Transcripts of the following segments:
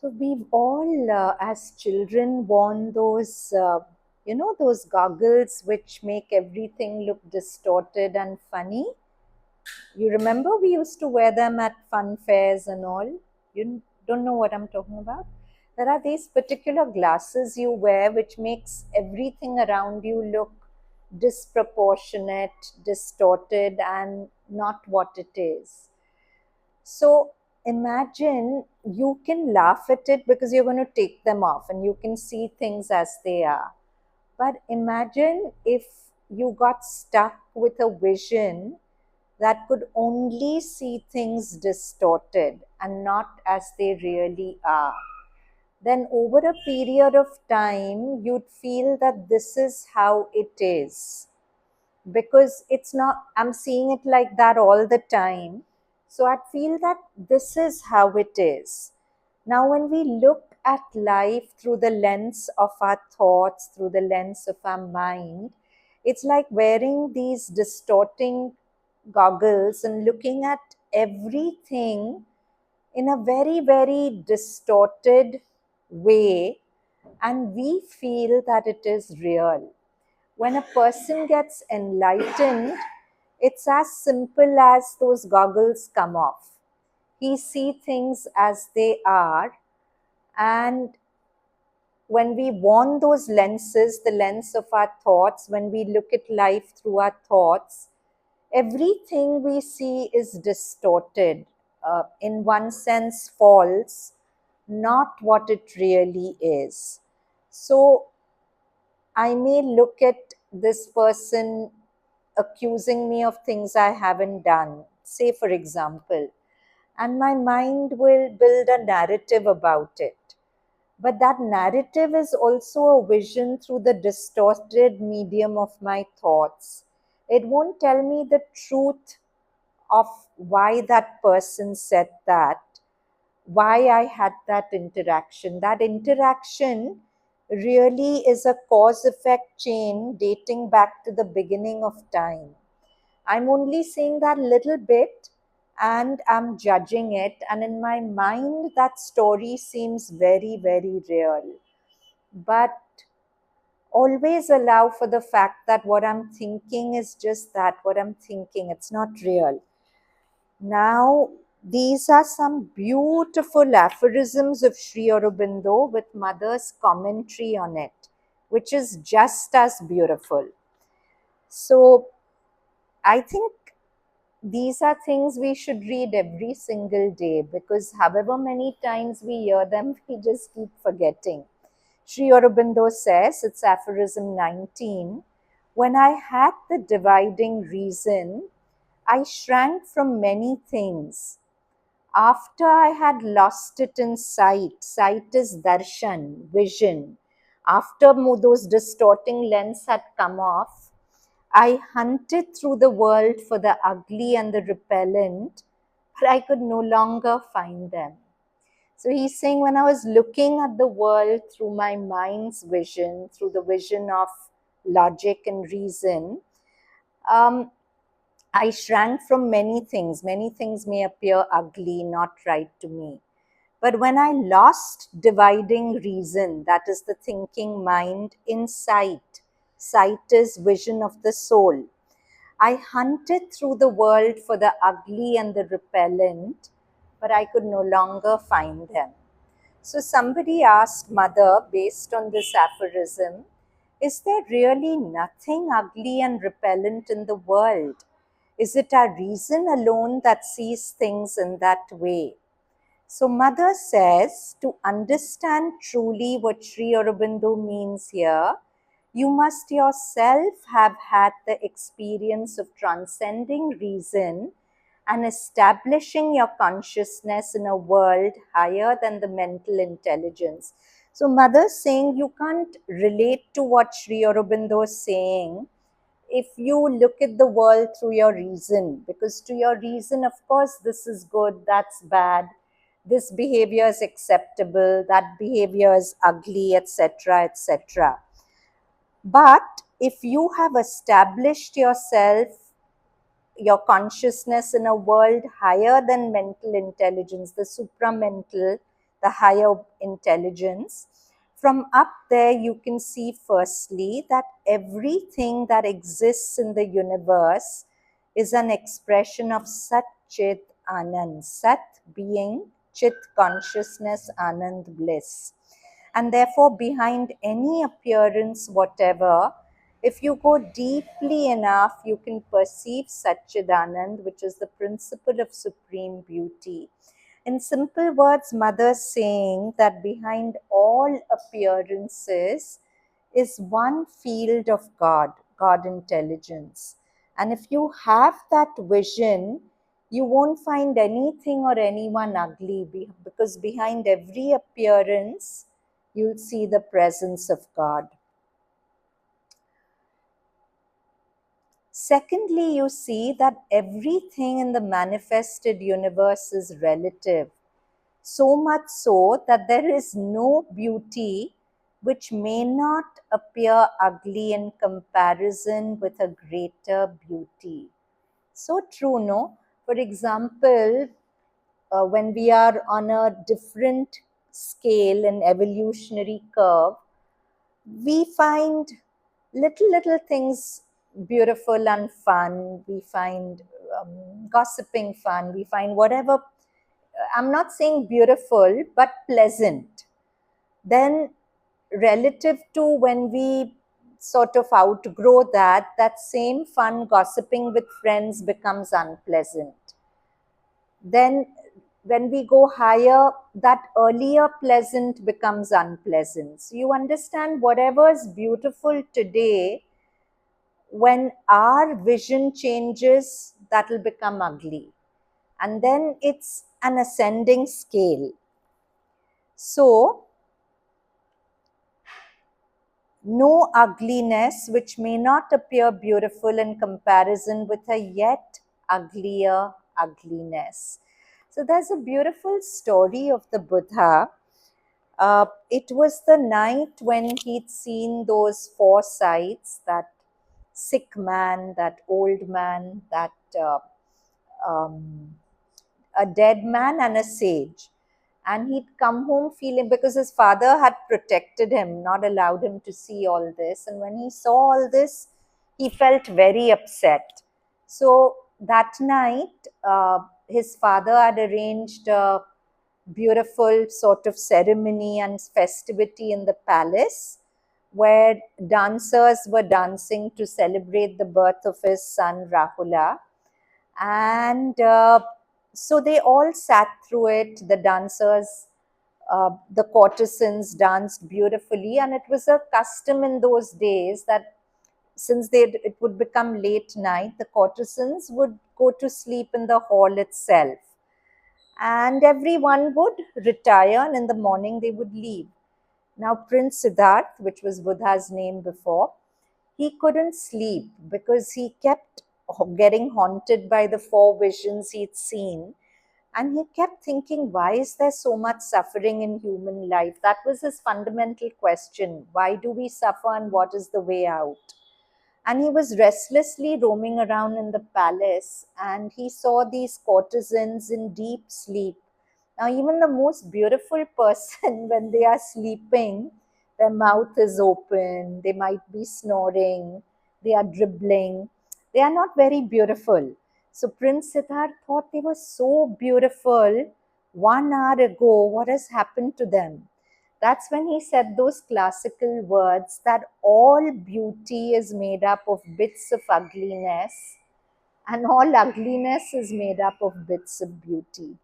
So we've all, as children, worn those goggles which make everything look distorted and funny. You remember we used to wear them at fun fairs and all? You don't know what I'm talking about? There are these particular glasses you wear which makes everything around you look disproportionate, distorted, and not what it is. So imagine you can laugh at it because you're going to take them off and you can see things as they are. But imagine if you got stuck with a vision that could only see things distorted and not as they really are. Then, over a period of time, you'd feel that this is how it is because it's not, I'm seeing it like that all the time. So I'd feel that this is how it is. Now, when we look at life through the lens of our thoughts, through the lens of our mind, it's like wearing these distorting goggles and looking at everything in a very, very distorted way, and we feel that it is real. When a person gets enlightened, it's as simple as those goggles come off. He sees things as they are, and when we worn those lenses, the lens of our thoughts, when we look at life through our thoughts, everything we see is distorted, in one sense, false, not what it really is. So I may look at this person accusing me of things I haven't done, say, for example, and my mind will build a narrative about it. But that narrative is also a vision through the distorted medium of my thoughts. It won't tell me the truth of why that person said that, why I had that interaction. That interaction really is a cause effect chain dating back to the beginning of time. I'm only seeing that little bit and I'm judging it. And in my mind, that story seems very, very real. But always allow for the fact that what I'm thinking is just that, what I'm thinking, it's not real. Now, these are some beautiful aphorisms of Sri Aurobindo with Mother's commentary on it, which is just as beautiful. So, I think these are things we should read every single day because however many times we hear them, we just keep forgetting. Sri Aurobindo says, it's aphorism 19, when I had the dividing reason, I shrank from many things. After I had lost it in sight, sight is darshan, vision. After those distorting lens had come off, I hunted through the world for the ugly and the repellent, but I could no longer find them. So he's saying, when I was looking at the world through my mind's vision, through the vision of logic and reason, um, I shrank from many things. Many things may appear ugly, not right to me. But when I lost dividing reason, that is the thinking mind, in sight, sight is vision of the soul. I hunted through the world for the ugly and the repellent, but I could no longer find them. So somebody asked Mother, based on this aphorism, is there really nothing ugly and repellent in the world? Is it our reason alone that sees things in that way? So Mother says, to understand truly what Sri Aurobindo means here, you must yourself have had the experience of transcending reason and establishing your consciousness in a world higher than the mental intelligence. So Mother's saying you can't relate to what Sri Aurobindo is saying if you look at the world through your reason, because to your reason, of course, this is good, that's bad, this behavior is acceptable, that behavior is ugly, etc., etc. But if you have established yourself, your consciousness in a world higher than mental intelligence, the supramental, the higher intelligence. From up there, you can see firstly that everything that exists in the universe is an expression of Sat Chit Anand. Sat being Chit consciousness, Anand bliss. And therefore, behind any appearance, whatever, if you go deeply enough, you can perceive Satchidanand, which is the principle of supreme beauty. In simple words, Mother's saying that behind all appearances is one field of God, God intelligence. And if you have that vision, you won't find anything or anyone ugly because behind every appearance, you'll see the presence of God. Secondly, you see that everything in the manifested universe is relative. So much so that there is no beauty which may not appear ugly in comparison with a greater beauty. So true, no? For example, when we are on a different scale and evolutionary curve, we find little things beautiful and fun. We find gossiping fun. We find whatever, I'm not saying beautiful, but pleasant. Then, relative to when we sort of outgrow that, that same fun gossiping with friends becomes unpleasant. Then when we go higher, that earlier pleasant becomes unpleasant. So you understand, whatever is beautiful today, when our vision changes, that will become ugly. And then it's an ascending scale. So, no ugliness which may not appear beautiful in comparison with a yet uglier ugliness. So there's a beautiful story of the Buddha. It was the night when he'd seen those four sights, that sick man, that old man, that um, a dead man and a sage. And he'd come home feeling, because his father had protected him, not allowed him to see all this. And when he saw all this, he felt very upset. So that night, his father had arranged a beautiful sort of ceremony and festivity in the palace where dancers were dancing to celebrate the birth of his son Rahula. And so they all sat through it. The dancers, the courtesans danced beautifully, and it was a custom in those days that since it would become late night, the courtesans would go to sleep in the hall itself, and everyone would retire, and in the morning they would leave. Now, Prince Siddharth, which was Buddha's name before, he couldn't sleep because he kept getting haunted by the four visions he'd seen. And he kept thinking, why is there so much suffering in human life? That was his fundamental question. Why do we suffer and what is the way out? And he was restlessly roaming around in the palace and he saw these courtesans in deep sleep. Now, even the most beautiful person, when they are sleeping, their mouth is open, they might be snoring, they are dribbling, they are not very beautiful. So, Prince Siddharth thought they were so beautiful. 1 hour ago, what has happened to them? That's when he said those classical words that all beauty is made up of bits of ugliness and all ugliness is made up of bits of beauty.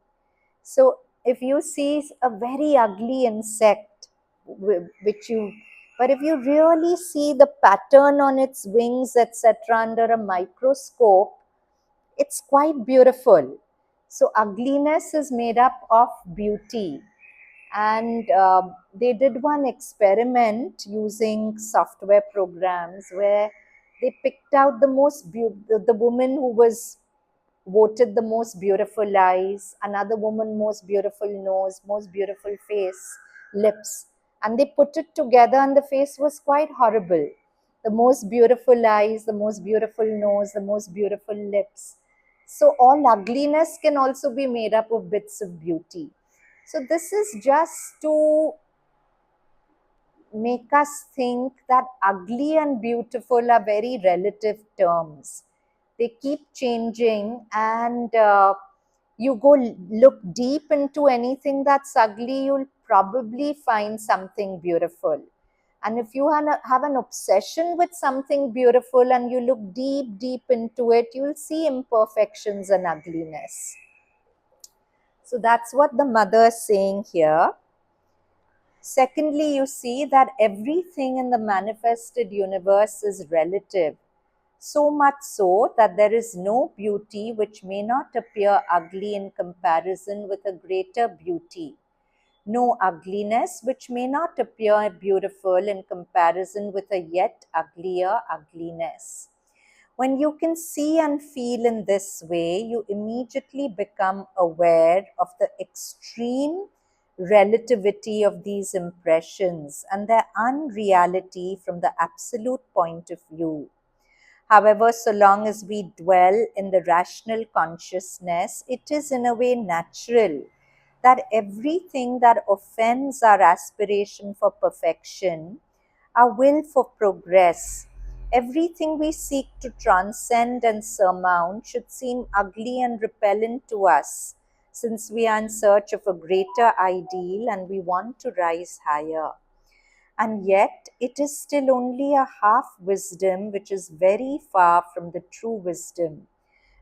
So if you see a very ugly insect, but if you really see the pattern on its wings, etc., under a microscope, it's quite beautiful. So ugliness is made up of beauty. And they did one experiment using software programs where they picked out the woman who was voted the most beautiful eyes, another woman most beautiful nose, most beautiful face, lips, and they put it together and the face was quite horrible. The most beautiful eyes, the most beautiful nose, the most beautiful lips. So all ugliness can also be made up of bits of beauty. So this is just to make us think that ugly and beautiful are very relative terms. They keep changing, and you go look deep into anything that's ugly, you'll probably find something beautiful. And if you have an obsession with something beautiful and you look deep, deep into it, you'll see imperfections and ugliness. So that's what the mother is saying here. Secondly, you see that everything in the manifested universe is relative, so much so that there is no beauty which may not appear ugly in comparison with a greater beauty, no ugliness which may not appear beautiful in comparison with a yet uglier ugliness. When you can see and feel in this way, you immediately become aware of the extreme relativity of these impressions and their unreality from the absolute point of view. However, so long as we dwell in the rational consciousness, it is in a way natural that everything that offends our aspiration for perfection, our will for progress, everything we seek to transcend and surmount should seem ugly and repellent to us, since we are in search of a greater ideal and we want to rise higher. And yet, it is still only a half wisdom which is very far from the true wisdom,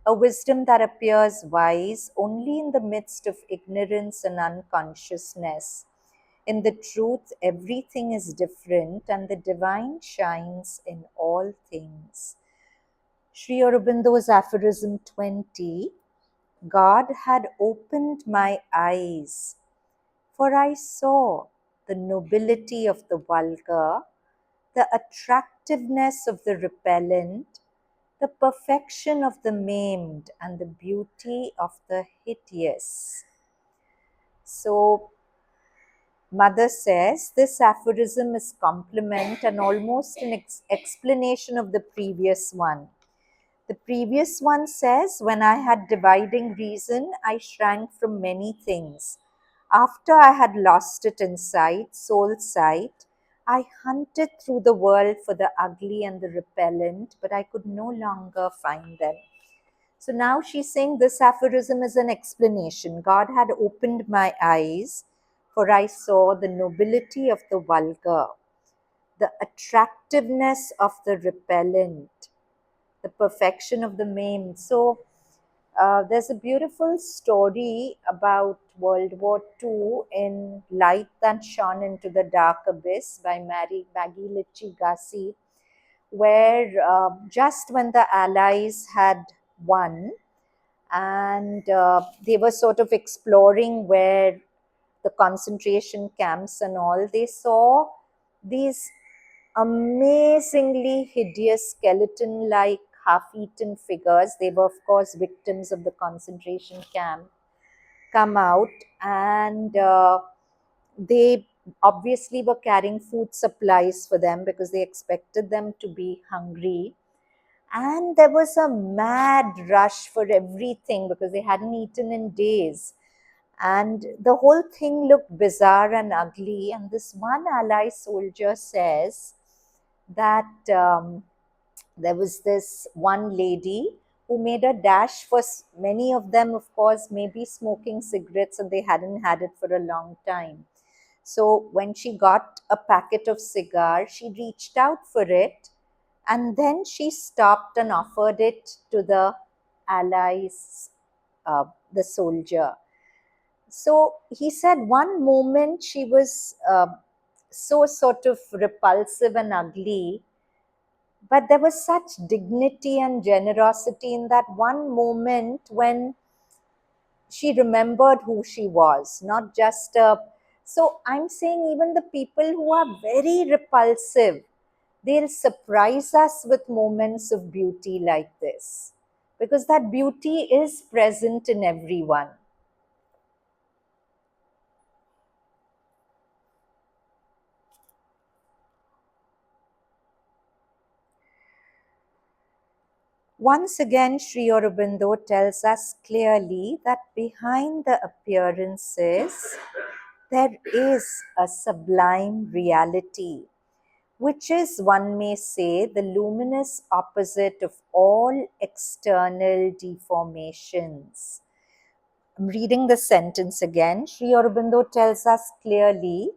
a wisdom that appears wise only in the midst of ignorance and unconsciousness. In the truth, everything is different and the divine shines in all things. Sri Aurobindo's aphorism 20, God had opened my eyes, for I saw the nobility of the vulgar, the attractiveness of the repellent, the perfection of the maimed, and the beauty of the hideous. So, Mother says this aphorism is complement and almost an explanation of the previous one. The previous one says, when I had dividing reason, I shrank from many things. After I had lost it in sight, soul sight, I hunted through the world for the ugly and the repellent, but I could no longer find them. So now she's saying this aphorism is an explanation. God had opened my eyes, for I saw the nobility of the vulgar, the attractiveness of the repellent, the perfection of the maimed. So there's a beautiful story about World War II in Light That Shone into the Dark Abyss by Maggie Litchi Gassi, where just when the Allies had won and they were sort of exploring where the concentration camps and all, they saw these amazingly hideous skeleton like half-eaten figures. They were, of course, victims of the concentration camp, come out, and they obviously were carrying food supplies for them because they expected them to be hungry. And there was a mad rush for everything because they hadn't eaten in days. And the whole thing looked bizarre and ugly. And this one ally soldier says that there was this one lady who made a dash for many of them, of course, maybe smoking cigarettes and they hadn't had it for a long time. So when she got a packet of cigars, she reached out for it and then she stopped and offered it to the allies, the soldier. So he said one moment she was so sort of repulsive and ugly, but there was such dignity and generosity in that one moment when she remembered who she was, not just a. So I'm saying even the people who are very repulsive, they'll surprise us with moments of beauty like this because that beauty is present in everyone. Once again, Sri Aurobindo tells us clearly that behind the appearances, there is a sublime reality, which is, one may say, the luminous opposite of all external deformations. I'm reading the sentence again. Sri Aurobindo tells us clearly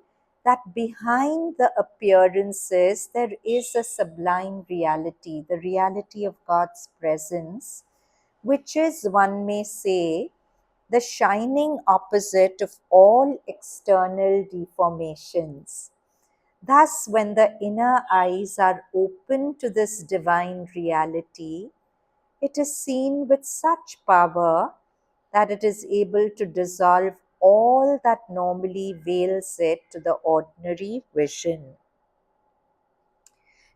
that behind the appearances there is a sublime reality, the reality of God's presence, which is, one may say, the shining opposite of all external deformations. Thus, when the inner eyes are open to this divine reality, it is seen with such power that it is able to dissolve all that normally veils it to the ordinary vision.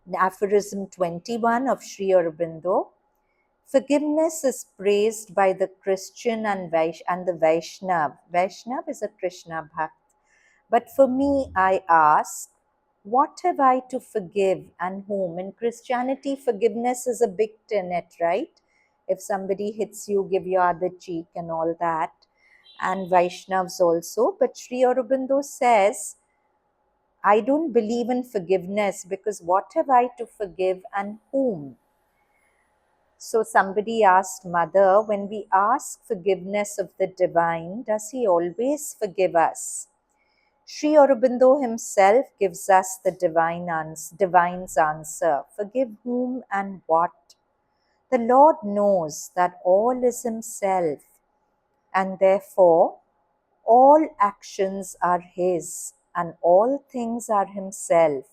In aphorism 21 of Sri Aurobindo, forgiveness is praised by the Christian and the Vaishnav. Vaishnav is a Krishna Bhakt. But for me, I ask, what have I to forgive and whom? In Christianity, forgiveness is a big tenet, right? If somebody hits you, give your other cheek and all that. And Vaishnavs also. But Sri Aurobindo says, I don't believe in forgiveness because what have I to forgive and whom? So somebody asked Mother, when we ask forgiveness of the divine, does he always forgive us? Sri Aurobindo himself gives us the divine's answer. Forgive whom and what? The Lord knows that all is himself, and therefore all actions are his and all things are himself.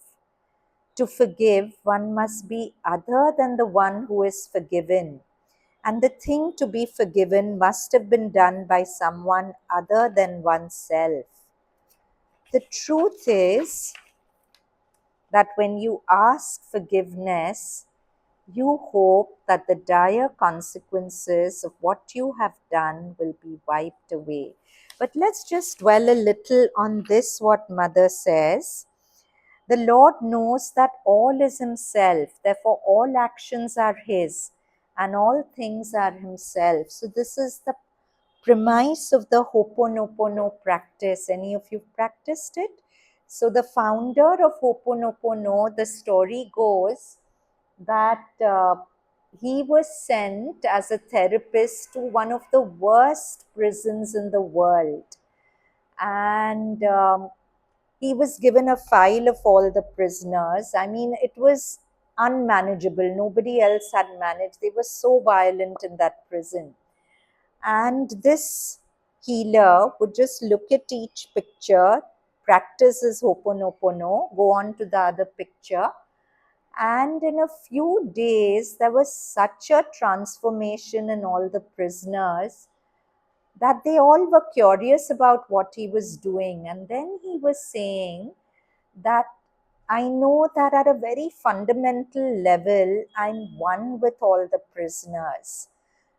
To forgive, one must be other than the one who is forgiven, and the thing to be forgiven must have been done by someone other than oneself. The truth is that when you ask forgiveness, you hope that the dire consequences of what you have done will be wiped away. But let's just dwell a little on this, what Mother says. The Lord knows that all is himself, therefore all actions are his, and all things are himself. So this is the premise of the Ho'oponopono practice. Any of you practiced it? So the founder of Ho'oponopono, the story goes that he was sent as a therapist to one of the worst prisons in the world. And he was given a file of all the prisoners. I mean, it was unmanageable. Nobody else had managed. They were so violent in that prison. And this healer would just look at each picture, practice his Ho'oponopono, go on to the other picture. And in a few days, there was such a transformation in all the prisoners that they all were curious about what he was doing. And then he was saying that I know that at a very fundamental level, I'm one with all the prisoners.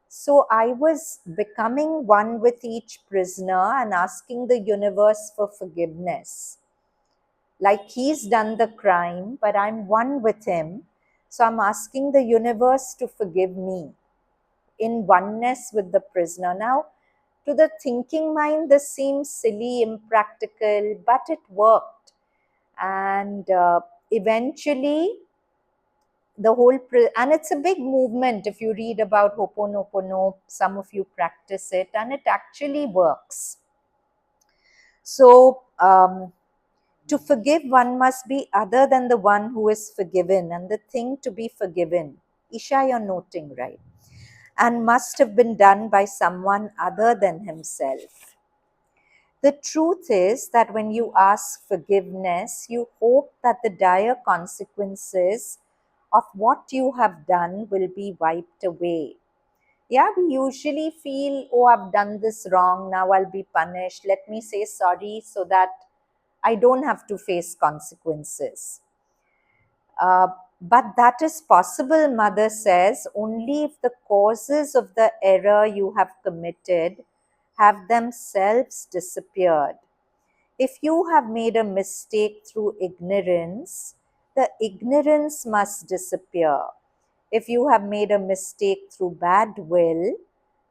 So I was becoming one with each prisoner and asking the universe for forgiveness. Like he's done the crime, but I'm one with him. So I'm asking the universe to forgive me in oneness with the prisoner. Now, to the thinking mind, this seems silly, impractical, but it worked. And eventually, the whole and it's a big movement. If you read about Ho'oponopono, some of you practice it, and it actually works. So to forgive, one must be other than the one who is forgiven, and the thing to be forgiven, Isha, you're noting, right, and must have been done by someone other than himself. The truth is that when you ask forgiveness, you hope that the dire consequences of what you have done will be wiped away. Yeah, we usually feel, oh, I've done this wrong, now I'll be punished. Let me say sorry so that I don't have to face consequences. But that is possible, Mother says, only if the causes of the error you have committed have themselves disappeared. If you have made a mistake through ignorance, the ignorance must disappear. If you have made a mistake through bad will,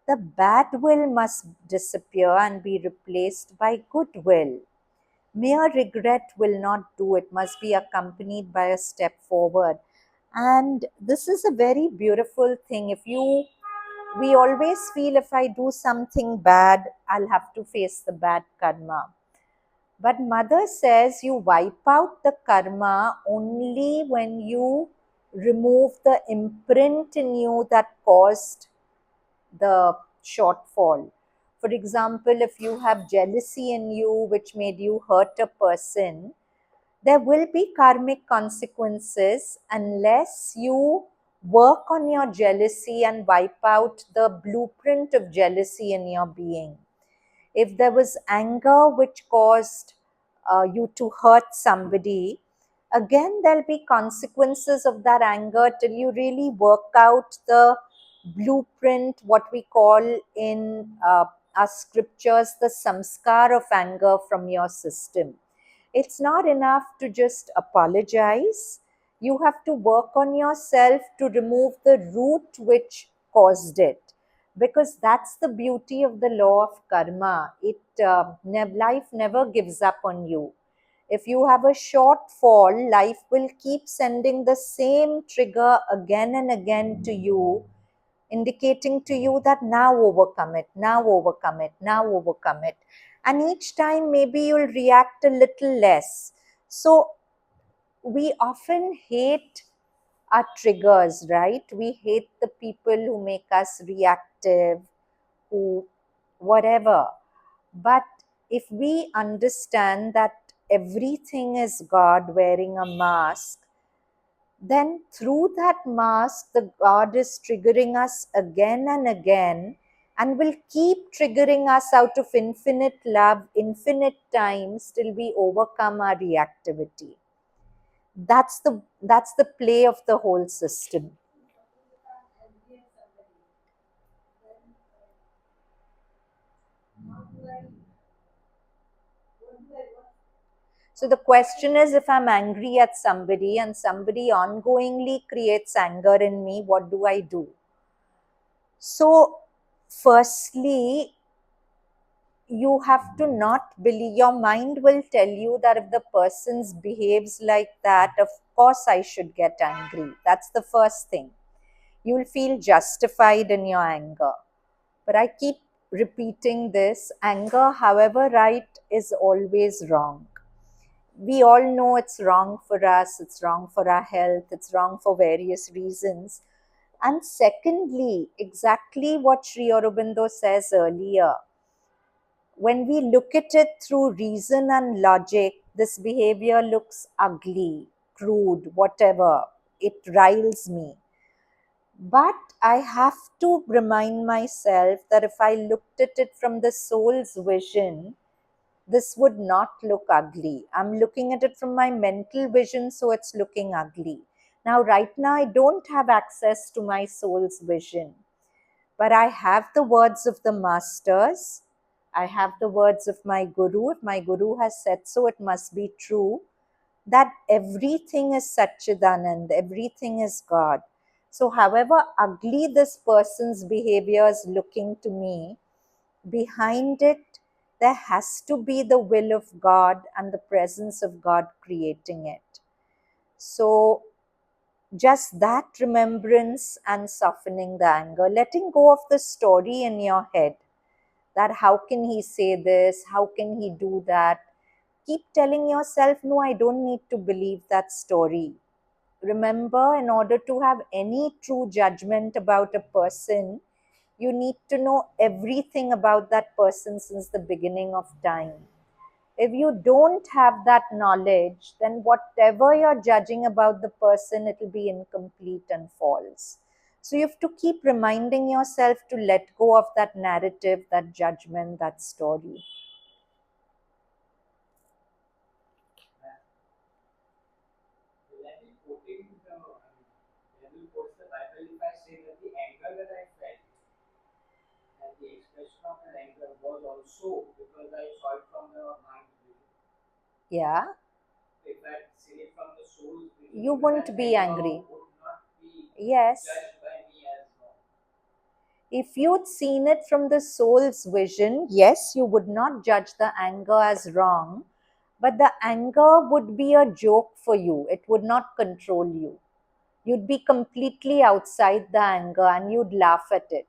the bad will must disappear and be replaced by goodwill. Mere regret will not do, it must be accompanied by a step forward. And this is a very beautiful thing. We always feel if I do something bad, I'll have to face the bad karma. But mother says you wipe out the karma only when you remove the imprint in you that caused the shortfall. For example, if you have jealousy in you which made you hurt a person, there will be karmic consequences unless you work on your jealousy and wipe out the blueprint of jealousy in your being. If there was anger which caused you to hurt somebody, again there'll be consequences of that anger till you really work out the blueprint, what we call in our scriptures the samskar of anger from your system. It's not enough to just apologize. You have to work on yourself to remove the root which caused it, because that's the beauty of the law of karma. Life never gives up on you. If you have a shortfall, life will keep sending the same trigger again and again to you, indicating to you that now overcome it, now overcome it, now overcome it. And each time maybe you'll react a little less. So we often hate our triggers, right? We hate the people who make us reactive, who whatever. But if we understand that everything is God wearing a mask, then through that mask, the God is triggering us again and again and will keep triggering us out of infinite love, infinite times till we overcome our reactivity. That's the play of the whole system. So the question is, if I'm angry at somebody and somebody ongoingly creates anger in me, what do I do? So, firstly, you have to not believe, your mind will tell you that if the person behaves like that, of course I should get angry. That's the first thing. You will feel justified in your anger. But I keep repeating this, anger, however right, is always wrong. We all know it's wrong for us, it's wrong for our health, it's wrong for various reasons. And secondly, exactly what Sri Aurobindo says earlier, when we look at it through reason and logic, this behavior looks ugly, crude, whatever. It riles me. But I have to remind myself that if I looked at it from the soul's vision, this would not look ugly. I'm looking at it from my mental vision, so it's looking ugly. Now, right now, I don't have access to my soul's vision, but I have the words of the masters. I have the words of my guru. If my guru has said so, it must be true that everything is Satchidanand, everything is God. So, however ugly this person's behavior is looking to me, behind it, there has to be the will of God and the presence of God creating it. So, just that remembrance and softening the anger, letting go of the story in your head that how can he say this, how can he do that. Keep telling yourself, no, I don't need to believe that story. Remember, in order to have any true judgment about a person, you need to know everything about that person since the beginning of time. If you don't have that knowledge, then whatever you're judging about the person, it will be incomplete and false. So you have to keep reminding yourself to let go of that narrative, that judgment, that story. Let me put it in the, let me quote the Bible if I say that the anger that I felt and the expression of that anger was also because I saw it from the mind vision. Yeah, If I see it from the soul's vision, you even that won't be anger angry. would not be Yes. judged by me as wrong. If you'd seen it from the soul's vision, yes, you would not judge the anger as wrong, but the anger would be a joke for you. It would not control you. You'd be completely outside the anger and you'd laugh at it.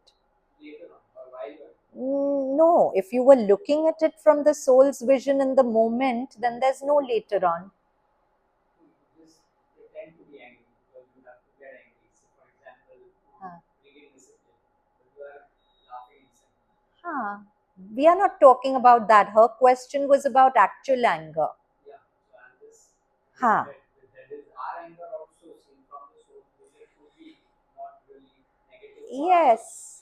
Later on, or while you're No, if you were looking at it from the soul's vision in the moment, then there's no later on. to just pretend to be angry because you have to get angry. So, for example, Huh. to regain discipline, but you are laughing inside. Huh. We are not talking about that. Her question was about actual anger. Yeah. So I'm just Huh. that is our anger also seen from the soul vision could be not really negative for us. Yes.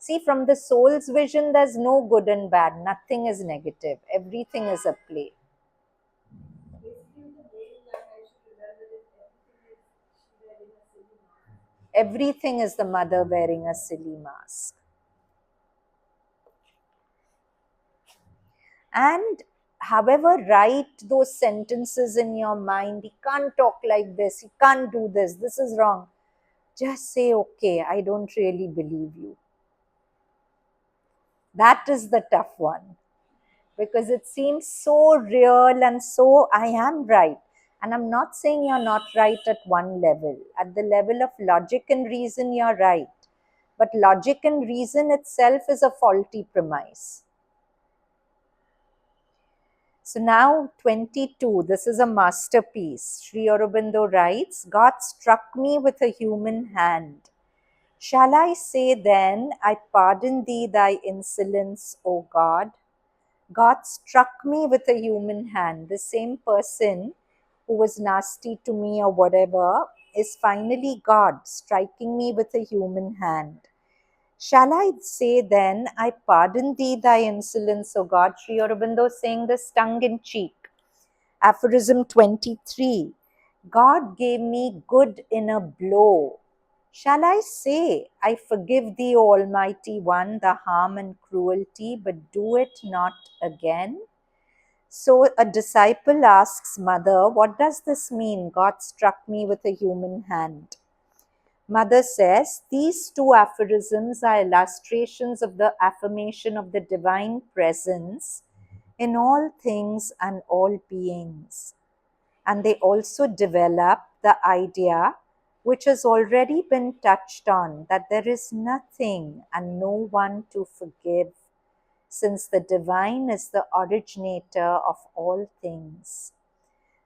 See, from the soul's vision, there's no good and bad. Nothing is negative. Everything is a play. Basically, the main line I should remember is everything is she wearing a silly mask. Everything is the mother wearing a silly mask. And however, write those sentences in your mind. He can't talk like this. He can't do this. This is wrong. Just say, okay, I don't really believe you. That is the tough one because it seems so real and so I am right. And I'm not saying you're not right at one level. At the level of logic and reason, you're right. But logic and reason itself is a faulty premise. So now 22, this is a masterpiece. Sri Aurobindo writes, God struck me with a human hand. Shall I say then, I pardon thee thy insolence, O God? God struck me with a human hand. The same person who was nasty to me or whatever is finally God striking me with a human hand. Shall I say then, I pardon thee thy insolence, O God? Sri Aurobindo saying this tongue in cheek. Aphorism 23. God gave me good in a blow. Shall I say, I forgive thee, O Almighty One, the harm and cruelty, but do it not again? So a disciple asks Mother, what does this mean? God struck me with a human hand. Mother says, these two aphorisms are illustrations of the affirmation of the divine presence in all things and all beings. And they also develop the idea, which has already been touched on, that there is nothing and no one to forgive, since the divine is the originator of all things.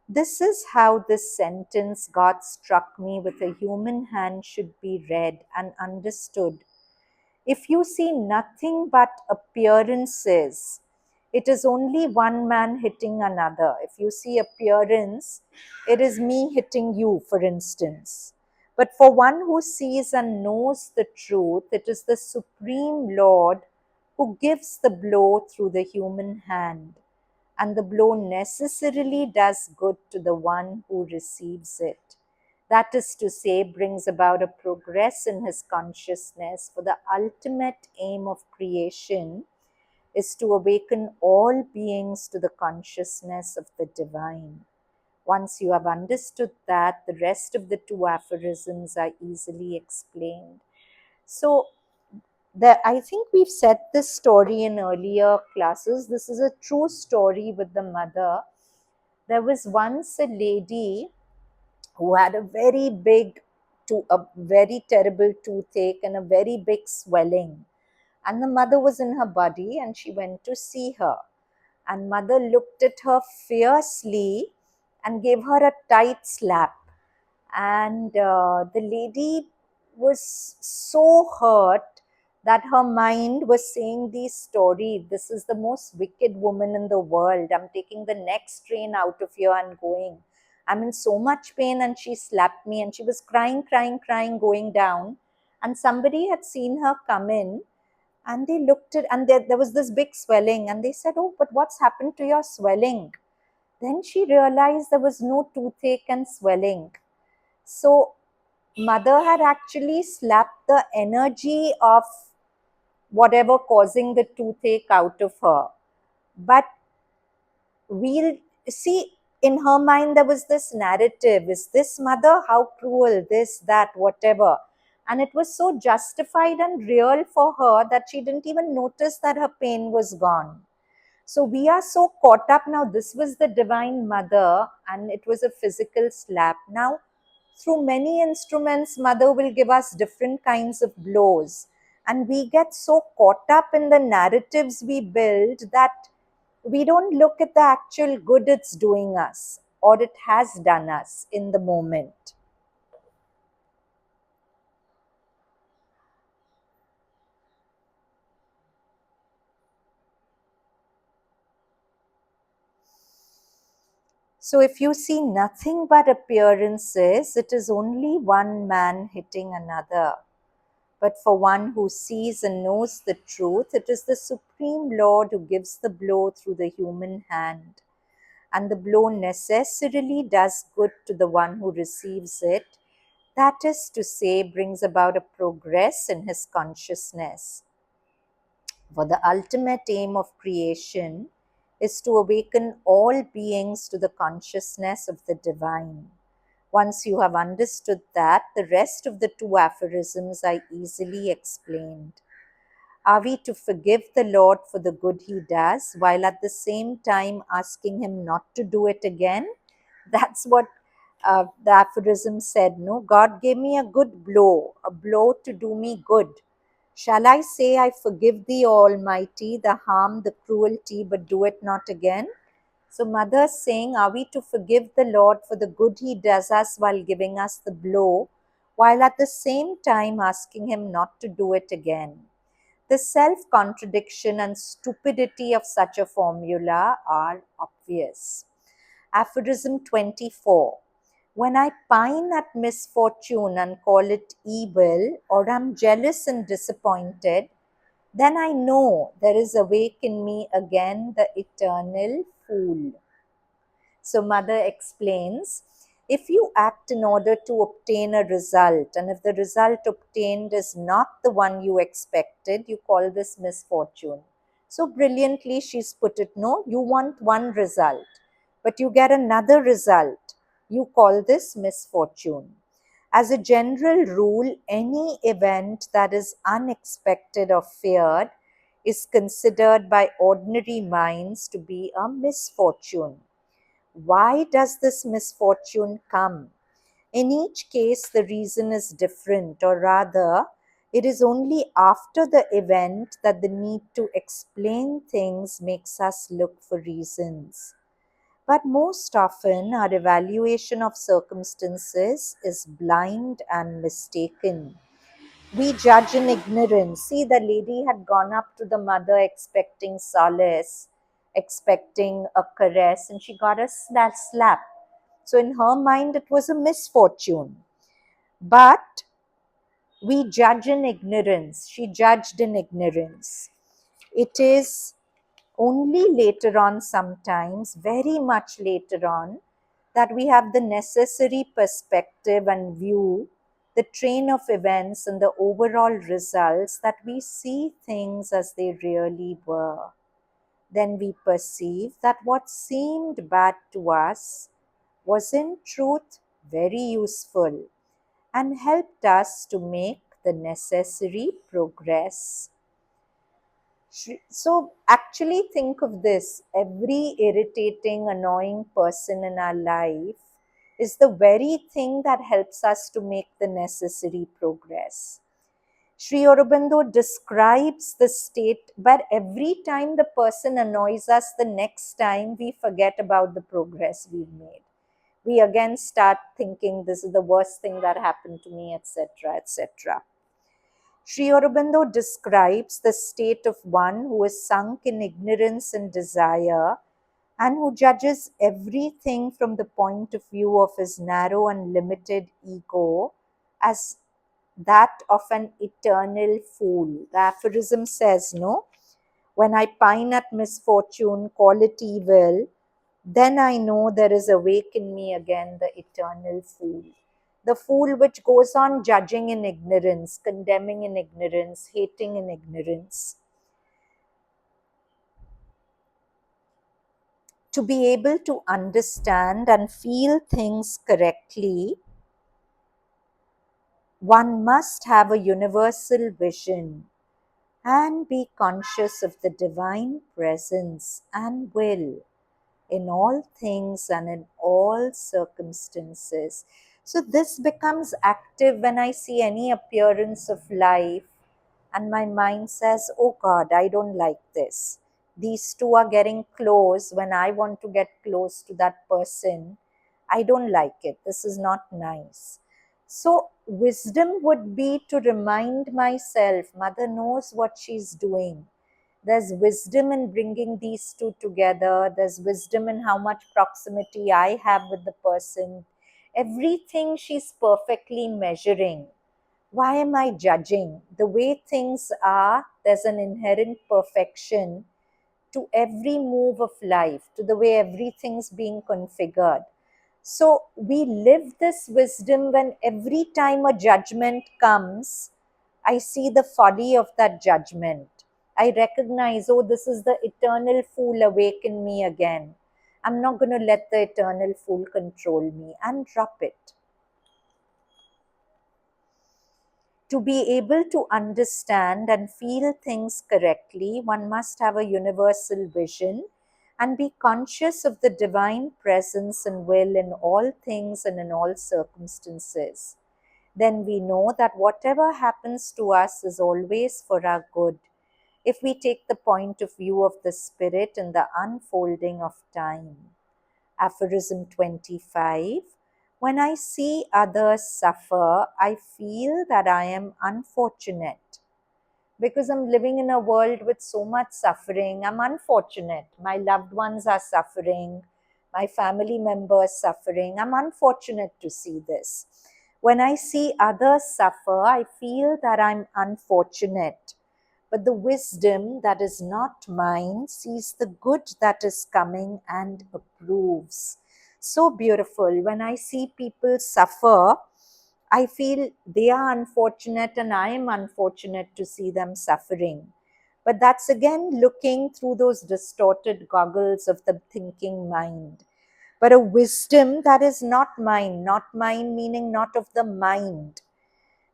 This is how this sentence, God struck me with a human hand, should be read and understood. If you see nothing but appearances, it is only one man hitting another. If you see appearance, it is me hitting you, for instance. But for one who sees and knows the truth, it is the Supreme Lord who gives the blow through the human hand. And the blow necessarily does good to the one who receives it. That is to say, brings about a progress in his consciousness, for the ultimate aim of creation is to awaken all beings to the consciousness of the divine. Once you have understood that, the rest of the two aphorisms are easily explained. So, I think we've said this story in earlier classes. This is a true story with the mother. There was once a lady who had a very big, a very terrible toothache and a very big swelling. And the mother was in her body and she went to see her. And mother looked at her fiercely and gave her a tight slap. And the lady was so hurt that her mind was saying this story. This is the most wicked woman in the world. I'm taking the next train out of here and going. I'm in so much pain, and she slapped me. And she was crying, crying, crying, going down. And somebody had seen her come in, and they looked at, and there was this big swelling. And they said, "Oh, but what's happened to your swelling?" Then she realized there was no toothache and swelling. So, mother had actually slapped the energy of whatever causing the toothache out of her. But we'll see, in her mind, there was this narrative, is this mother? How cruel, this, that, whatever. And it was so justified and real for her that she didn't even notice that her pain was gone. So we are so caught up now. This was the Divine Mother, and it was a physical slap. Now, through many instruments, Mother will give us different kinds of blows. And we get so caught up in the narratives we build that we don't look at the actual good it's doing us or it has done us in the moment. So if you see nothing but appearances, it is only one man hitting another. But for one who sees and knows the truth, it is the Supreme Lord who gives the blow through the human hand. And the blow necessarily does good to the one who receives it. That is to say, brings about a progress in his consciousness. For the ultimate aim of creation is to awaken all beings to the consciousness of the divine. Once you have understood that, the rest of the two aphorisms are easily explained. Are we to forgive the Lord for the good he does while at the same time asking him not to do it again? That's what the aphorism said. No, God gave me a good blow, a blow to do me good. Shall I say, I forgive thee, Almighty, the harm, the cruelty, but do it not again? So, Mother is saying, are we to forgive the Lord for the good he does us while giving us the blow, while at the same time asking him not to do it again? The self contradiction and stupidity of such a formula are obvious. Aphorism 24. When I pine at misfortune and call it evil, or am jealous and disappointed, then I know there is awake in me again the eternal fool. So, Mother explains, if you act in order to obtain a result, and if the result obtained is not the one you expected, you call this misfortune. So brilliantly, she's put it, no, you want one result, but you get another result. You call this misfortune. As a general rule, any event that is unexpected or feared is considered by ordinary minds to be a misfortune. Why does this misfortune come? In each case, the reason is different, or rather, it is only after the event that the need to explain things makes us look for reasons. But most often, our evaluation of circumstances is blind and mistaken. We judge in ignorance. See, the lady had gone up to the mother expecting solace, expecting a caress, and she got a slap. So, in her mind, it was a misfortune. But we judge in ignorance. She judged in ignorance. It is only later on, sometimes, very much later on, that we have the necessary perspective and view the train of events and the overall results, that we see things as they really were. Then we perceive that what seemed bad to us was in truth very useful and helped us to make the necessary progress. So, actually, think of this, every irritating, annoying person in our life is the very thing that helps us to make the necessary progress. Sri Aurobindo describes the state, but every time the person annoys us, the next time we forget about the progress we've made. We again start thinking this is the worst thing that happened to me, etc., etc. Sri Aurobindo describes the state of one who is sunk in ignorance and desire and who judges everything from the point of view of his narrow and limited ego as that of an eternal fool. The aphorism says, no, when I pine at misfortune, call it evil, then I know there is awake in me again the eternal fool. The fool which goes on judging in ignorance, condemning in ignorance, hating in ignorance. To be able to understand and feel things correctly, one must have a universal vision and be conscious of the divine presence and will in all things and in all circumstances. So, this becomes active when I see any appearance of life, and my mind says, oh God, I don't like this. These two are getting close when I want to get close to that person. I don't like it. This is not nice. So, wisdom would be to remind myself, Mother knows what she's doing. There's wisdom in bringing these two together. There's wisdom in how much proximity I have with the person. Everything she's perfectly measuring. Why am I judging? The way things are, there's an inherent perfection to every move of life, to the way everything's being configured. So we live this wisdom when every time a judgment comes, I see the folly of that judgment. I recognize, oh, this is the eternal fool awaken me again. I'm not going to let the eternal fool control me, and drop it. To be able to understand and feel things correctly, one must have a universal vision and be conscious of the divine presence and will in all things and in all circumstances. Then we know that whatever happens to us is always for our good if we take the point of view of the Spirit in the unfolding of time. Aphorism 25. When I see others suffer, I feel that I am unfortunate. Because I'm living in a world with so much suffering, I'm unfortunate. My loved ones are suffering, my family members suffering. I'm unfortunate to see this. When I see others suffer, I feel that I'm unfortunate. But the wisdom that is not mine sees the good that is coming and approves. So beautiful. When I see people suffer, I feel they are unfortunate and I am unfortunate to see them suffering. But that's again looking through those distorted goggles of the thinking mind. But a wisdom that is not mine meaning not of the mind,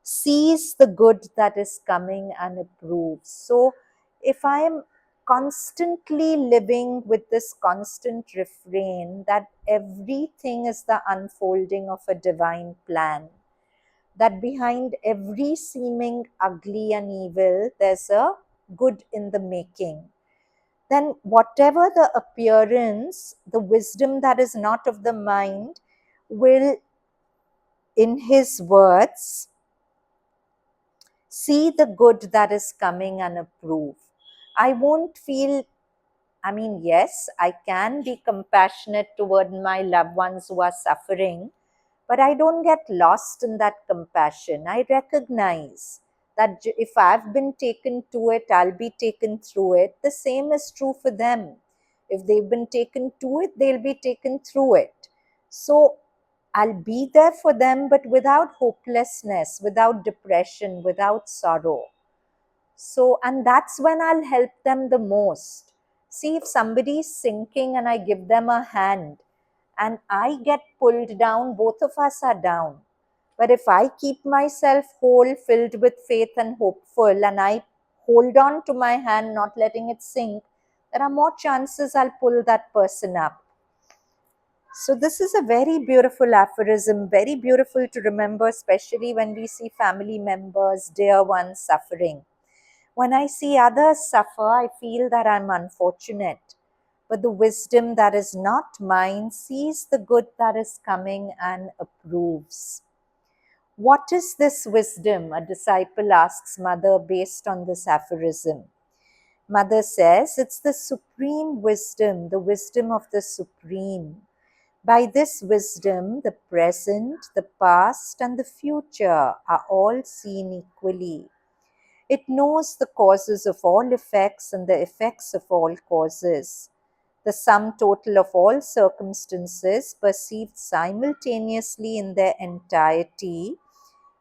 sees the good that is coming and approves. So, if I am constantly living with this constant refrain that everything is the unfolding of a divine plan, that behind every seeming ugly and evil, there's a good in the making, then whatever the appearance, the wisdom that is not of the mind will, in his words, see the good that is coming and approve. I won't feel, I mean, yes, I can be compassionate toward my loved ones who are suffering, but I don't get lost in that compassion. I recognize that if I've been taken to it, I'll be taken through it. The same is true for them. If they've been taken to it, they'll be taken through it. So I'll be there for them, but without hopelessness, without depression, without sorrow. So, and that's when I'll help them the most. See, if somebody's sinking and I give them a hand and I get pulled down, both of us are down. But if I keep myself whole, filled with faith and hopeful, and I hold on to my hand, not letting it sink, there are more chances I'll pull that person up. So, this is a very beautiful aphorism, very beautiful to remember, especially when we see family members, dear ones suffering. When I see others suffer, I feel that I'm unfortunate. But the wisdom that is not mine sees the good that is coming and approves. What is this wisdom? A disciple asks Mother based on this aphorism. Mother says it's the supreme wisdom, the wisdom of the supreme. By this wisdom, the present, the past, and the future are all seen equally. It knows the causes of all effects and the effects of all causes. The sum total of all circumstances, perceived simultaneously in their entirety,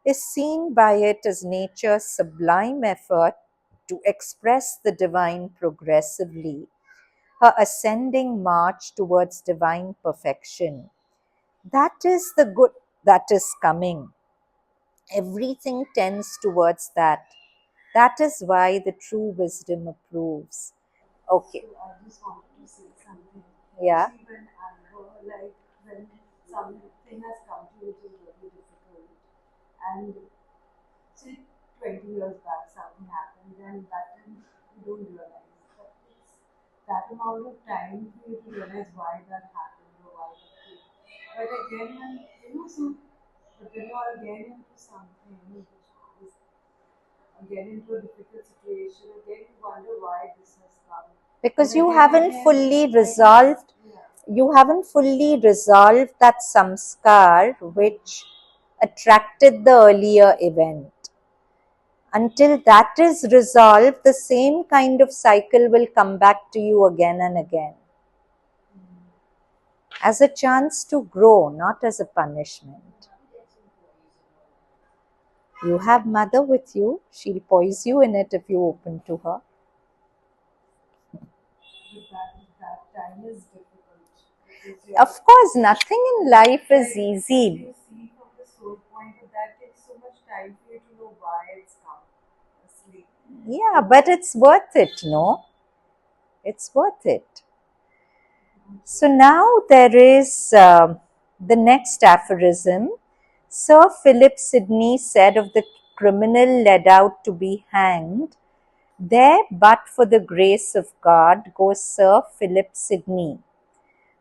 is seen by it as nature's sublime effort to express the divine progressively. her ascending march towards divine perfection. That is the good that is coming. Everything tends towards that. That is why the true wisdom approves. Okay. So I just wanted to say something. Yeah. See, when anger, like when something has come to you which is really difficult, and say 20 years back something happened, then that time you don't realize. But it's that amount of time for you to realize why that happened or why that came. But again, when but then you are again into something which is again into a difficult situation, again you wonder why this has come. Because And you again, haven't fully like resolved, yeah. you haven't fully resolved that samskar which attracted the earlier event. Until that is resolved, the same kind of cycle will come back to you again and again. As a chance to grow, not as a punishment. You have mother with you, she'll poise you in it if you open to her. But that time is difficult because Of course, nothing in life is easy. you see from the soul point of that takes so much time for you to know why it's come asleep. Yeah, but it's worth it, no? It's worth it. So now there is the next aphorism. Sir Philip Sidney said of the criminal led out to be hanged, "There, but for the grace of God, goes Sir Philip Sidney."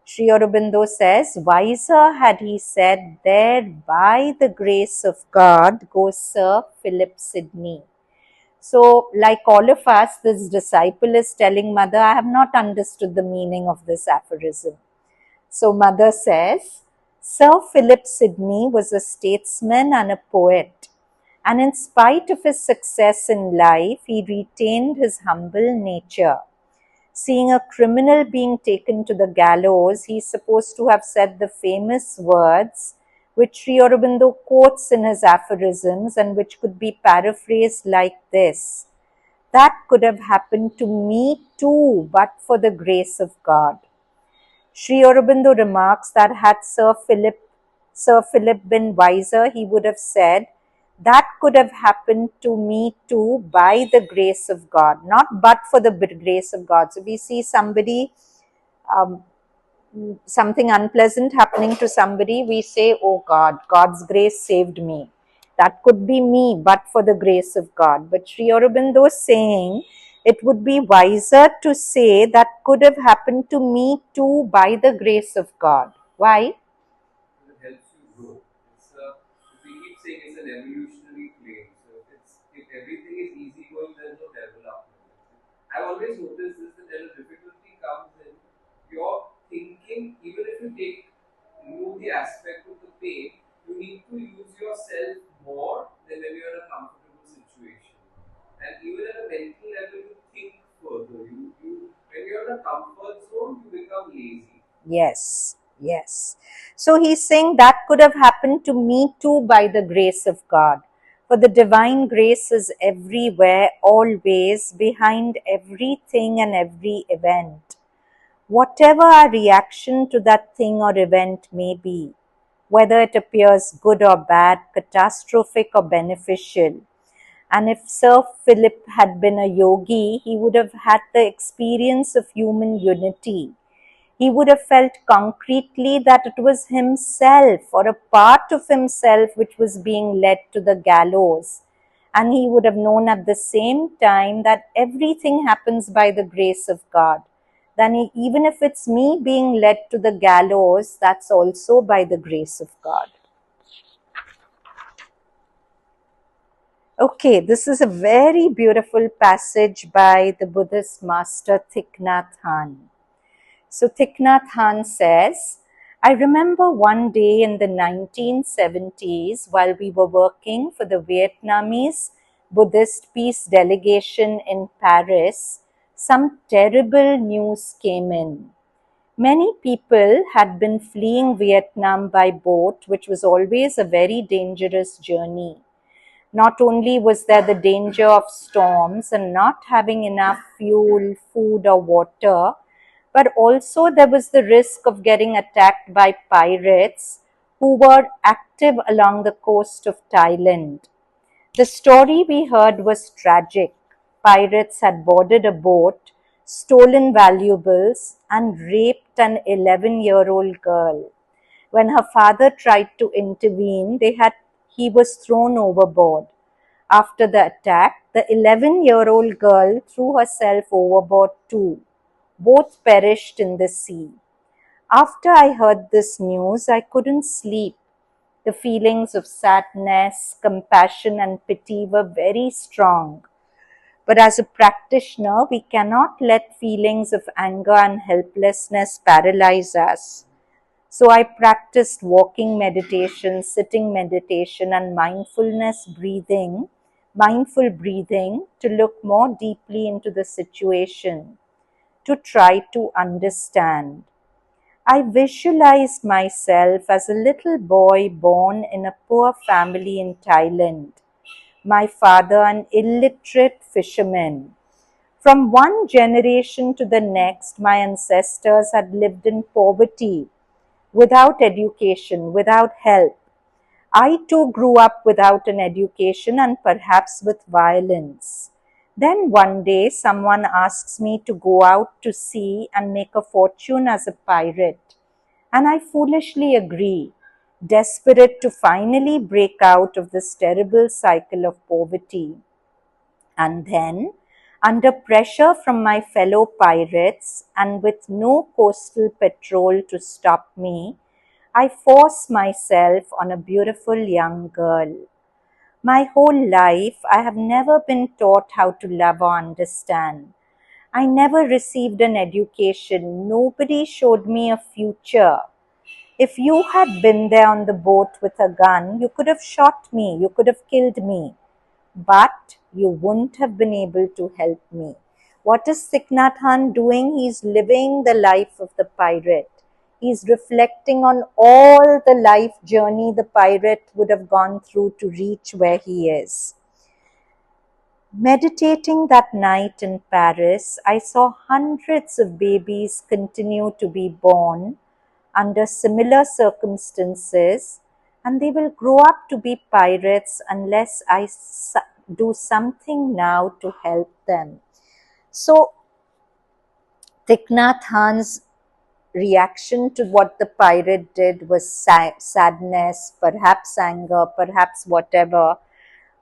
Sri Aurobindo says, "Wiser had he said, there, by the grace of God, goes Sir Philip Sidney." So, like all of us, this disciple is telling Mother, "I have not understood the meaning of this aphorism." So, Mother says, Sir Philip Sidney was a statesman and a poet, and in spite of his success in life, he retained his humble nature. Seeing a criminal being taken to the gallows, he is supposed to have said the famous words which Sri Aurobindo quotes in his aphorisms and which could be paraphrased like this: "That could have happened to me too, but for the grace of God." Sri Aurobindo remarks that had Sir Philip been wiser, he would have said, "That could have happened to me too by the grace of God," not "but for the grace of God." So we see somebody, um, something unpleasant happening to somebody, we say, "Oh God, God's grace saved me." That could be me, but for the grace of God. But Sri Aurobindo is saying, it would be wiser to say that could have happened to me too by the grace of God. Why? It helps you grow. We keep saying it's an evolutionary claim. So if everything is easy going, there's no development. I've always noticed this that when a difficulty comes in, your thinking, even if you remove the aspect of the pain, you need to use yourself more than when you're in a comfortable situation. And even at a mental level, you think further. When you're in a comfort zone, you become lazy. Yes, yes. So he's saying that could have happened to me too by the grace of God. For the divine grace is everywhere, always, behind everything and every event. Whatever our reaction to that thing or event may be, whether it appears good or bad, catastrophic or beneficial. And if Sir Philip had been a yogi, he would have had the experience of human unity. He would have felt concretely that it was himself or a part of himself which was being led to the gallows. And he would have known at the same time that everything happens by the grace of God. Then, even if it's me being led to the gallows, that's also by the grace of God. Okay, this is a very beautiful passage by the Buddhist master Thich Nhat Hanh. So Thich Nhat Hanh says, "I remember one day in the 1970s while we were working for the Vietnamese Buddhist peace delegation in Paris, some terrible news came in. Many people had been fleeing Vietnam by boat, which was always a very dangerous journey. Not only was there the danger of storms and not having enough fuel, food, or water, but also there was the risk of getting attacked by pirates who were active along the coast of Thailand. The story we heard was tragic. Pirates had boarded a boat, stolen valuables, and raped an 11-year-old girl. When her father tried to intervene, he was thrown overboard. After the attack, the 11-year-old girl threw herself overboard too. Both perished in the sea. After I heard this news, I couldn't sleep. The feelings of sadness, compassion, and pity were very strong. But as a practitioner, we cannot let feelings of anger and helplessness paralyze us. So I practiced walking meditation, sitting meditation, and mindful breathing to look more deeply into the situation, to try to understand. I visualized myself as a little boy born in a poor family in Thailand. My father, an illiterate fisherman. From one generation to the next, my ancestors had lived in poverty, without education, without help. I too grew up without an education and perhaps with violence. Then one day someone asks me to go out to sea and make a fortune as a pirate. And I foolishly agree, desperate to finally break out of this terrible cycle of poverty. And then, under pressure from my fellow pirates and with no coastal patrol to stop me, I force myself on a beautiful young girl. My whole life, I have never been taught how to love or understand. I never received an education. Nobody showed me a future. If you had been there on the boat with a gun, you could have shot me, you could have killed me, but you wouldn't have been able to help me. What is Thich Nhat Hanh doing? He's living the life of the pirate. He's reflecting on all the life journey the pirate would have gone through to reach where he is. Meditating that night in Paris, I saw hundreds of babies continue to be born under similar circumstances, and they will grow up to be pirates unless I do something now to help them. So, Thich Nhat Hanh's reaction to what the pirate did was sadness, perhaps anger, perhaps whatever.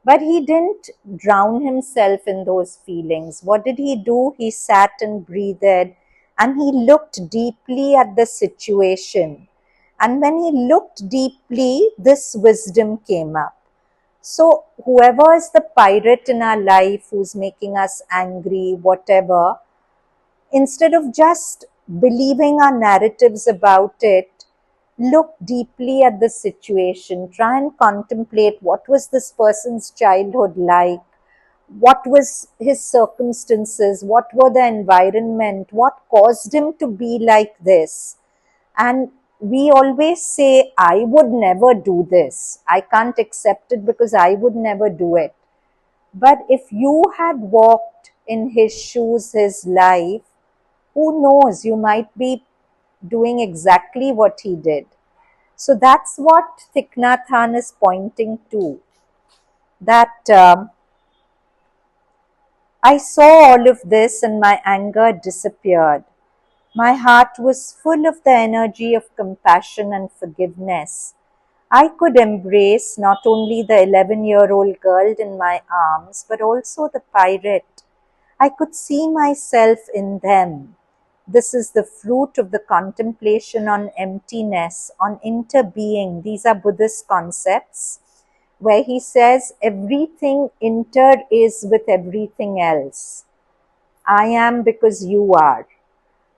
But he didn't drown himself in those feelings. What did he do? He sat and breathed and he looked deeply at the situation. And when he looked deeply, this wisdom came up. So, whoever is the pirate in our life who's making us angry, whatever, instead of just believing our narratives about it, look deeply at the situation, try and contemplate what was this person's childhood like, what was his circumstances, what were the environment, what caused him to be like this. And we always say, I would never do this, I can't accept it because I would never do it. But if you had walked in his shoes, his life, who knows, you might be doing exactly what he did. So that's what Thich Nhat Hanh is pointing to. That I saw all of this and my anger disappeared. My heart was full of the energy of compassion and forgiveness. I could embrace not only the 11-year-old girl in my arms, but also the pirate. I could see myself in them. This is the fruit of the contemplation on emptiness, on interbeing. These are Buddhist concepts where he says everything inter is with everything else. I am because you are.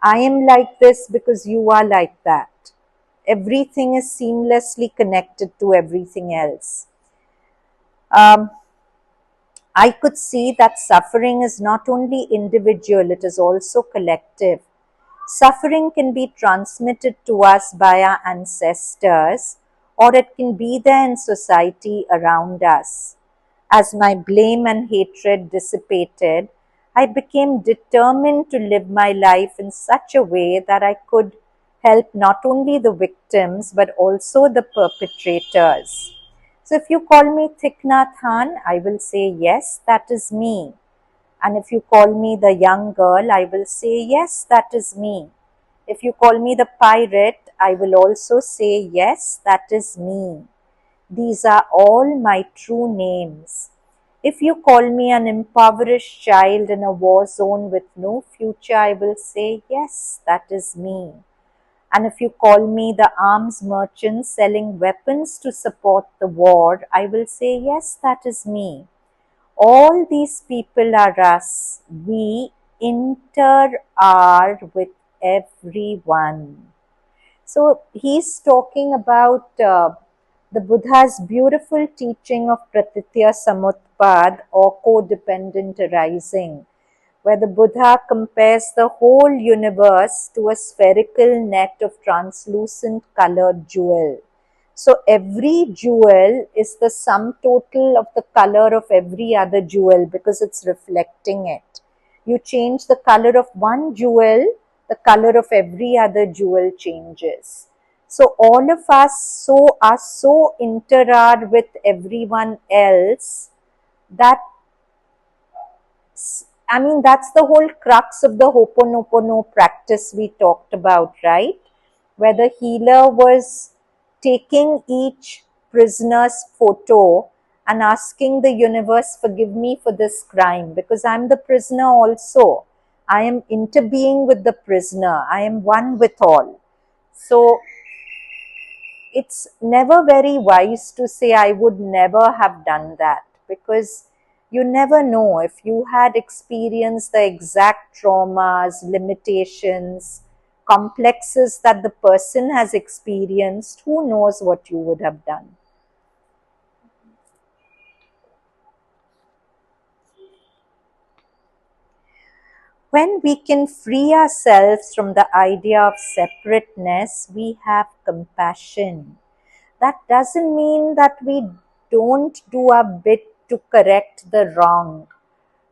I am like this because you are like that. Everything is seamlessly connected to everything else. I could see that suffering is not only individual, it is also collective. Suffering can be transmitted to us by our ancestors, or it can be there in society around us. As my blame and hatred dissipated, I became determined to live my life in such a way that I could help not only the victims but also the perpetrators. So if you call me Thich Nhat Hanh, I will say yes, that is me. And if you call me the young girl, I will say yes, that is me. If you call me the pirate, I will also say yes, that is me. These are all my true names. If you call me an impoverished child in a war zone with no future, I will say yes, that is me. And if you call me the arms merchant selling weapons to support the war, I will say yes, that is me. All these people are us. We inter-are with everyone. So he's talking about the Buddha's beautiful teaching of Pratitya Samutpad or codependent arising, where the Buddha compares the whole universe to a spherical net of translucent colored jewel. So every jewel is the sum total of the color of every other jewel because it's reflecting it. You change the color of one jewel, the color of every other jewel changes. So all of us are so interred with everyone else that, I mean, that's the whole crux of the Ho'oponopono practice we talked about, right? Where the healer was taking each prisoner's photo and asking the universe, forgive me for this crime, because I'm the prisoner also. I am interbeing with the prisoner. I am one with all. So it's never very wise to say, I would never have done that, because you never know if you had experienced the exact traumas, limitations, complexes that the person has experienced, who knows what you would have done. When we can free ourselves from the idea of separateness, we have compassion. That doesn't mean that we don't do our bit to correct the wrong,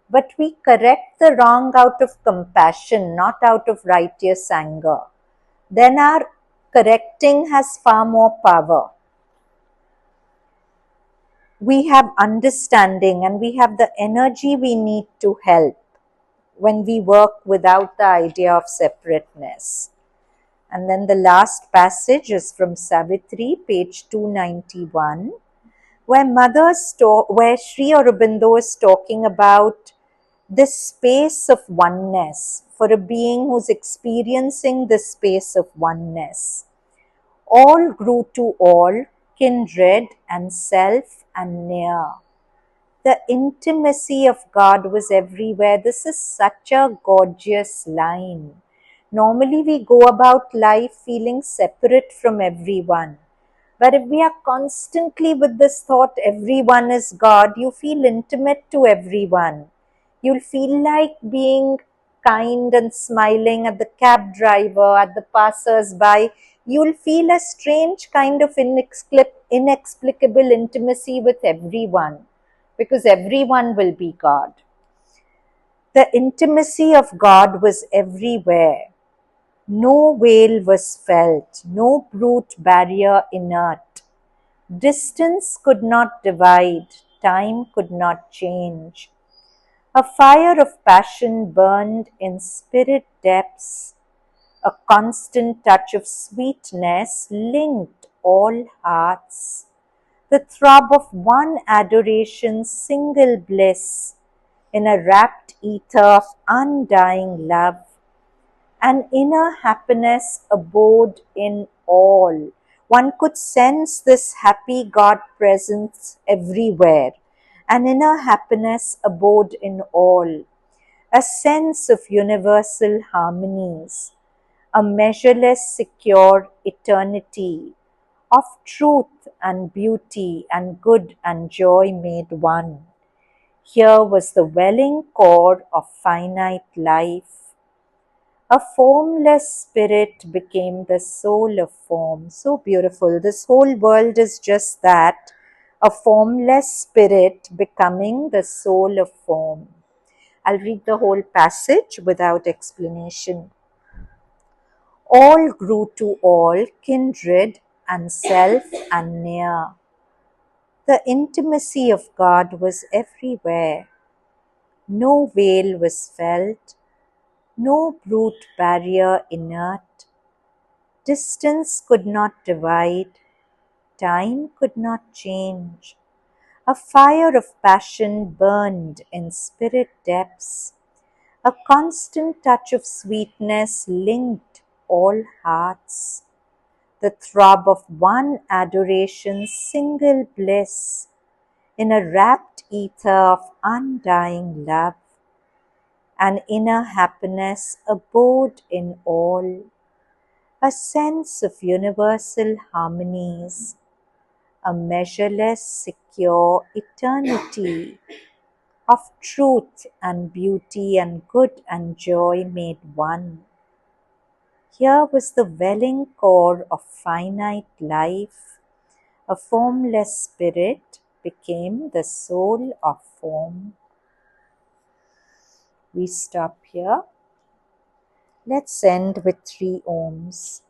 but we correct the wrong out of compassion, not out of righteous anger. Then our correcting has far more power. We have understanding and we have the energy we need to help when we work without the idea of separateness. And then the last passage is from Savitri, page 291, where where Sri Aurobindo is talking about this space of oneness for a being who's experiencing this space of oneness. All grew to all, kindred and self and near. The intimacy of God was everywhere. This is such a gorgeous line. Normally, we go about life feeling separate from everyone. But if we are constantly with this thought, everyone is God, you feel intimate to everyone. You'll feel like being kind and smiling at the cab driver, at the passers-by. You'll feel a strange kind of inexplicable intimacy with everyone, because everyone will be God. The intimacy of God was everywhere. No veil was felt, no brute barrier inert. Distance could not divide, time could not change. A fire of passion burned in spirit depths. A constant touch of sweetness linked all hearts. The throb of one adoration, single bliss, in a rapt ether of undying love. An inner happiness abode in all. One could sense this happy God presence everywhere. An inner happiness abode in all. A sense of universal harmonies. A measureless secure eternity of truth and beauty and good and joy made one. Here was the welling core of finite life. A formless spirit became the soul of form. So beautiful. This whole world is just that, a formless spirit becoming the soul of form. I'll read the whole passage without explanation. All grew to all, kindred and self and near. The intimacy of God was everywhere. No veil was felt, no brute barrier inert. Distance could not divide, time could not change. A fire of passion burned in spirit depths. A constant touch of sweetness linked all hearts. The throb of one adoration, single bliss, in a rapt ether of undying love. An inner happiness abode in all, a sense of universal harmonies, a measureless, secure eternity of truth and beauty and good and joy made one. Here was the welling core of finite life. A formless spirit became the soul of form. We stop here. Let's end with 3 ohms.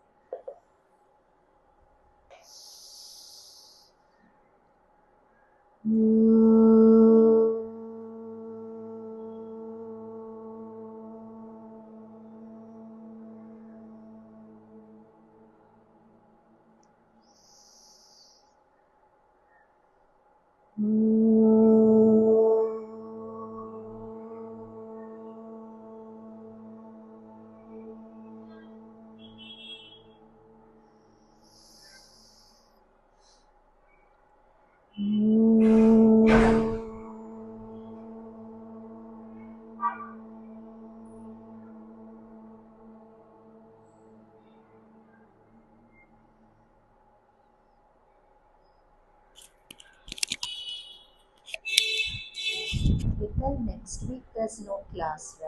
Till next week, there's no class, right?